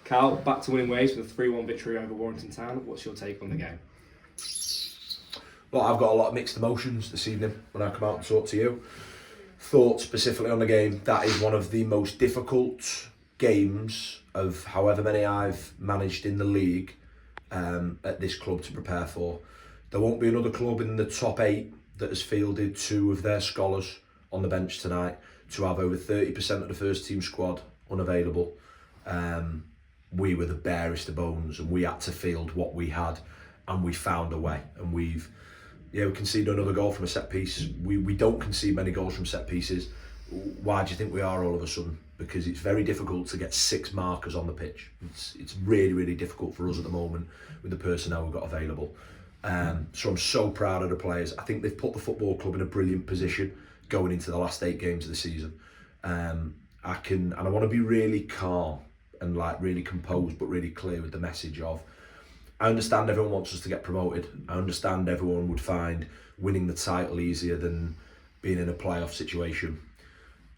Cal, back to winning ways with a 3-1 victory over Warrington Town. What's your take on the game? Well, I've got a lot of mixed emotions this evening when I come out and talk to you. Thoughts specifically on the game, that is one of the most difficult games of however many I've managed in the league at this club to prepare for. There won't be another club in the top 8 that has fielded 2 of their scholars on the bench tonight to have over 30% of the first team squad unavailable. We were the barest of bones and we had to field what we had, and we found a way, and we conceded another goal from a set piece. We don't concede many goals from set pieces. Why do you think we are all of a sudden? Because it's very difficult to get 6 markers on the pitch. It's really, really difficult for us at the moment with the personnel we've got available. So I'm so proud of the players. I think they've put the football club in a brilliant position going into the last 8 games of the season. I want to be really calm and really composed, but really clear with the message of, I understand everyone wants us to get promoted. I understand everyone would find winning the title easier than being in a playoff situation.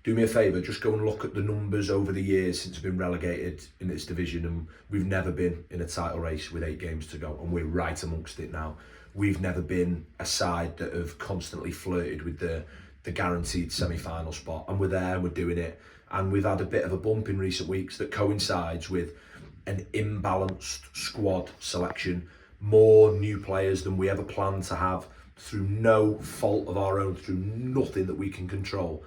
Do me a favour, just go and look at the numbers over the years since we've been relegated in this division, and we've never been in a title race with 8 games to go, and we're right amongst it now. We've never been a side that have constantly flirted with the guaranteed semi-final spot, and we're there, we're doing it, and we've had a bit of a bump in recent weeks that coincides with an imbalanced squad selection, more new players than we ever planned to have through no fault of our own, through nothing that we can control.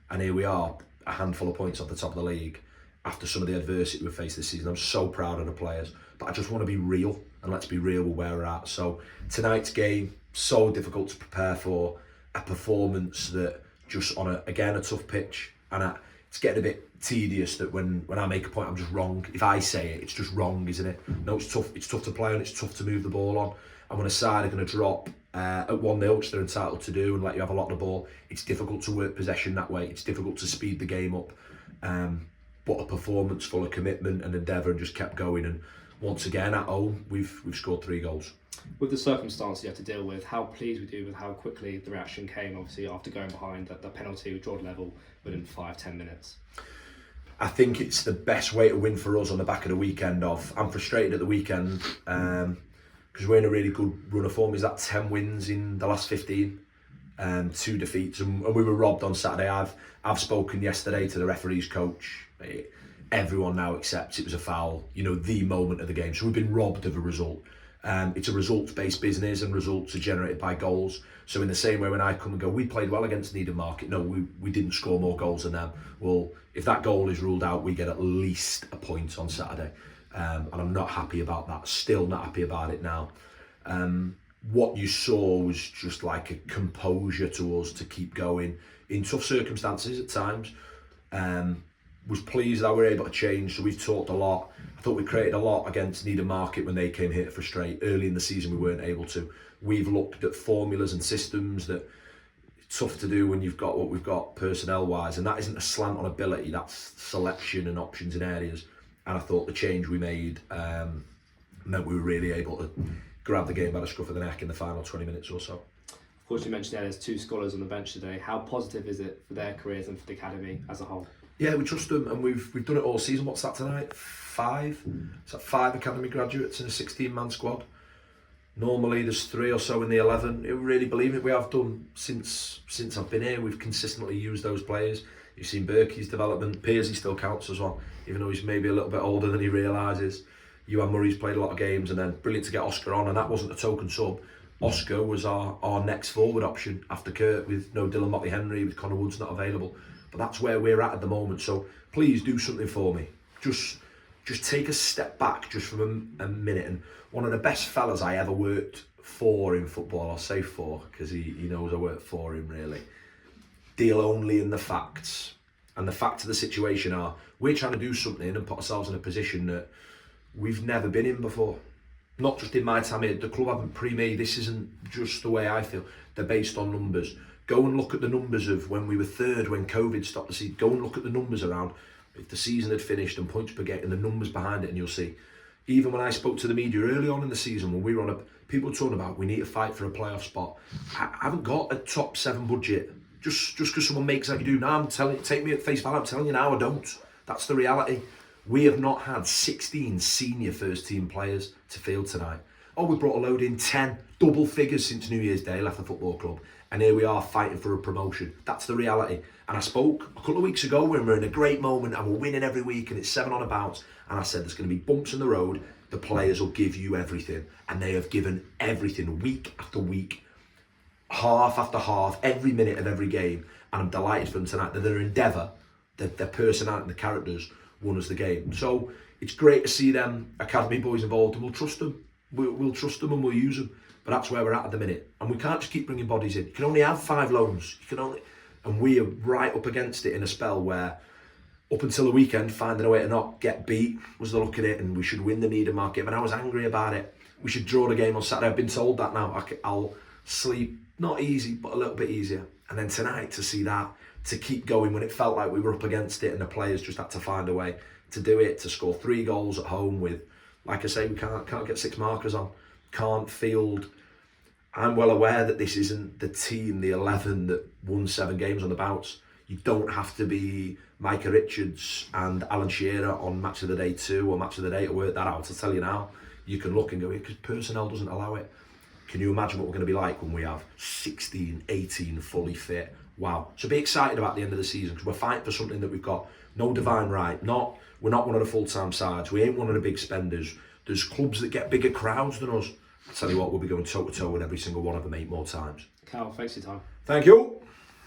And here we are, a handful of points off the top of the league after some of the adversity we've faced this season. I'm so proud of the players, but I just want to be real, and let's be real with where we're at. So tonight's game, so difficult to prepare for, a performance that just on a tough pitch, and it's getting a bit tedious that when I make a point I'm just wrong. If I say it, it's just wrong, isn't it? No, it's tough to play on, it's tough to move the ball on, and when a side are going to drop at 1-0, which they're entitled to do, and let you have a lot of the ball, it's difficult to work possession that way, it's difficult to speed the game up, but a performance full of commitment and endeavour, and just kept going, and once again at home we've scored 3 goals. With the circumstances you have to deal with, how pleased were you with how quickly the reaction came, obviously after going behind the penalty with drawed level within 5-10 minutes? I think it's the best way to win for us on the back of the weekend of, I'm frustrated at the weekend because we're in a really good run of form. Is that 10 wins in the last 15, 2 defeats, and we were robbed on Saturday. I've spoken yesterday to the referee's coach. Everyone now accepts it was a foul, the moment of the game. So we've been robbed of a result. It's a results-based business, and results are generated by goals. So in the same way when I come and go, we played well against Needham Market. No, we didn't score more goals than them. Well, if that goal is ruled out, we get at least a point on Saturday. And I'm not happy about that. Still not happy about it now. What you saw was just like a composure to us to keep going in tough circumstances at times. Was pleased that we were able to change. So we've talked a lot. I thought we created a lot against Needham Market when they came here to frustrate. Early in the season we weren't able to. We've looked at formulas and systems that it's tough to do when you've got what we've got personnel wise, and that isn't a slant on ability, that's selection and options in areas. And I thought the change we made meant we were really able to grab the game by the scruff of the neck in the final 20 minutes or so. Of course, you mentioned there's 2 scholars on the bench today. How positive is it for their careers and for the academy as a whole? Yeah, we trust them, and we've done it all season. What's that tonight? 5? It's like 5 academy graduates in a 16-man squad. Normally there's 3 or so in the 11. I really believe it. We have done since I've been here. We've consistently used those players. You've seen Berkey's development. Pearsey still counts as well, even though he's maybe a little bit older than he realises. Ewan Murray's played a lot of games, and then brilliant to get Oscar on, and that wasn't a token sub. Oscar was our next forward option after Kurt, with no Dylan Motley-Henry, with Connor Woods not available. But that's where we're at the moment. So please do something for me. Just take a step back just for a minute. And one of the best fellas I ever worked for in football, I'll say for, because he knows I worked for him really, deal only in the facts. And the facts of the situation are, we're trying to do something and put ourselves in a position that we've never been in before. Not just in my time here, the club haven't pre-made, this isn't just the way I feel. They're based on numbers. Go and look at the numbers of when we were 3rd, when COVID stopped the season. Go and look at the numbers around if the season had finished and points per game and the numbers behind it, and you'll see. Even when I spoke to the media early on in the season, when we were on people were talking about we need to fight for a playoff spot. I haven't got a top 7 budget. Just because someone makes like you do now, I'm telling you, take me at face value, I'm telling you now I don't. That's the reality. We have not had 16 senior first team players to field tonight. Oh, we brought a load in, 10, double figures since New Year's Day, left the football club. And here we are fighting for a promotion. That's the reality. And I spoke a couple of weeks ago when we're in a great moment and we're winning every week and it's 7 on about. And I said, there's going to be bumps in the road. The players will give you everything. And they have given everything week after week, half after half, every minute of every game. And I'm delighted for them tonight that their endeavour, that their personality and the characters won us the game. So it's great to see them academy boys involved, and we'll trust them. We'll trust them and we'll use them. But that's where we're at the minute. And we can't just keep bringing bodies in. You can only have 5 loans. And we are right up against it in a spell where, up until the weekend, finding a way to not get beat was the look at it, and we should win the Needham market. But I was angry about it. We should draw the game on Saturday. I've been told that now. I'll sleep, not easy, but a little bit easier. And then tonight, to see that, to keep going when it felt like we were up against it and the players just had to find a way to do it, to score 3 goals at home with, like I say, we can't get 6 markers on, can't field. I'm well aware that this isn't the team, the 11 that won 7 games on the bounce. You don't have to be Micah Richards and Alan Shearer on Match of the Day 2 or Match of the Day to work that out. I'll tell you now, you can look and go, because personnel doesn't allow it. Can you imagine what we're going to be like when we have 16, 18 fully fit? Wow. So be excited about the end of the season, because we're fighting for something that we've got no divine right. We're not one of the full-time sides. We ain't one of the big spenders. There's clubs that get bigger crowds than us. I'll tell you what, we'll be going toe-to-toe with every single one of them 8 more times. Cal, thanks for your time. Thank you.